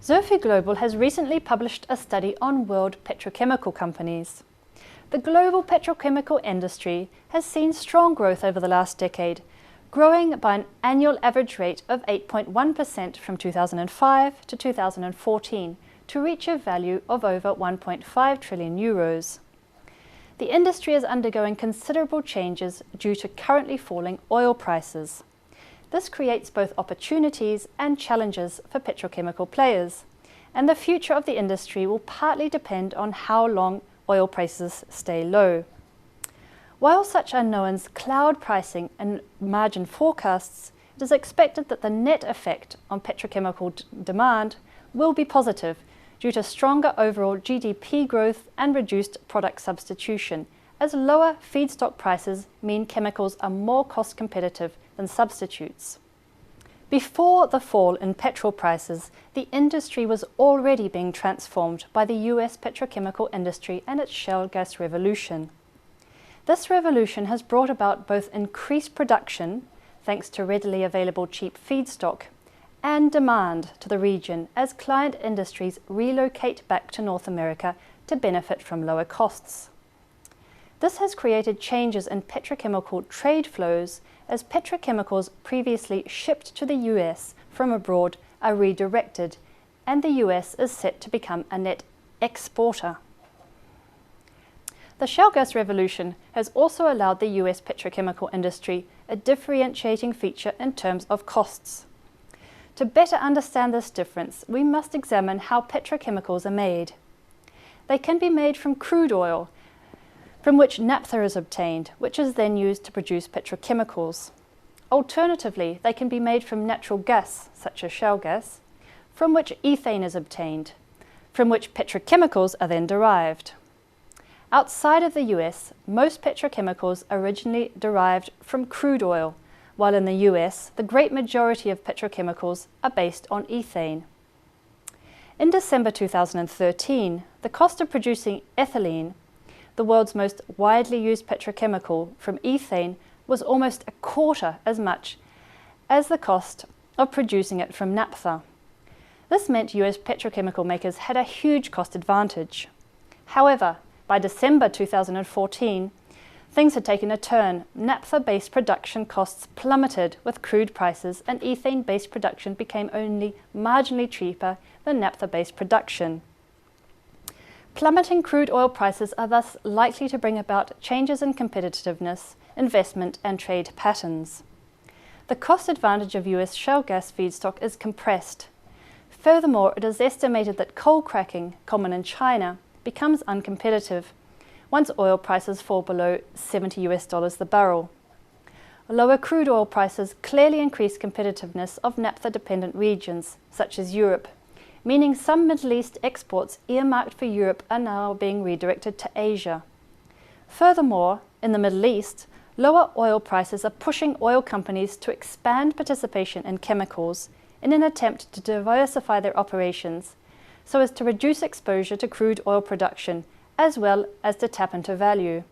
Xerfi Global has recently published a study on World Petrochemical Companies. The global petrochemical industry has seen strong growth over the last decade, growing by an annual average rate of 8.1% from 2005 to 2014 to reach a value of over 1.5 trillion euros. The industry is undergoing considerable changes due to currently falling oil prices. This creates both opportunities and challenges for petrochemical players, and the future of the industry will partly depend on how long oil prices stay low. While such unknowns cloud pricing and margin forecasts, it is expected that the net effect on petrochemical demand will be positive due to stronger overall GDP growth and reduced product substitution, as lower feedstock prices mean chemicals are more cost competitive than substitutes. Before the fall in petrol prices, the industry was already being transformed by the US petrochemical industry and its shale gas revolution. This revolution has brought about both increased production, thanks to readily available cheap feedstock, and demand to the region as client industries relocate back to North America to benefit from lower costs. This has created changes in petrochemical trade flows as petrochemicals previously shipped to the US from abroad are redirected, and the US is set to become a net exporter. The shale gas revolution has also allowed the US petrochemical industry a differentiating feature in terms of costs. To better understand this difference, we must examine how petrochemicals are made. They can be made from crude oil, from which naphtha is obtained, which is then used to produce petrochemicals. Alternatively, they can be made from natural gas, such as shale gas, from which ethane is obtained, from which petrochemicals are then derived. Outside of the US, most petrochemicals originally derived from crude oil, while in the US, the great majority of petrochemicals are based on ethane. In December 2013, the cost of producing ethylene, the world's most widely used petrochemical, from ethane was almost a quarter as much as the cost of producing it from naphtha. This meant US petrochemical makers had a huge cost advantage. However, by December 2014, things had taken a turn. Naphtha-based production costs plummeted with crude prices, and ethane-based production became only marginally cheaper than naphtha-based production. Plummeting crude oil prices are thus likely to bring about changes in competitiveness, investment, and trade patterns. The cost advantage of US shale gas feedstock is compressed. Furthermore, it is estimated that coal cracking, common in China, becomes uncompetitive once oil prices fall below $70 the barrel. Lower crude oil prices clearly increase competitiveness of naphtha-dependent regions, such as Europe, meaning some Middle East exports earmarked for Europe are now being redirected to Asia. Furthermore, in the Middle East, lower oil prices are pushing oil companies to expand participation in chemicals in an attempt to diversify their operations, so as to reduce exposure to crude oil production, as well as to tap into value.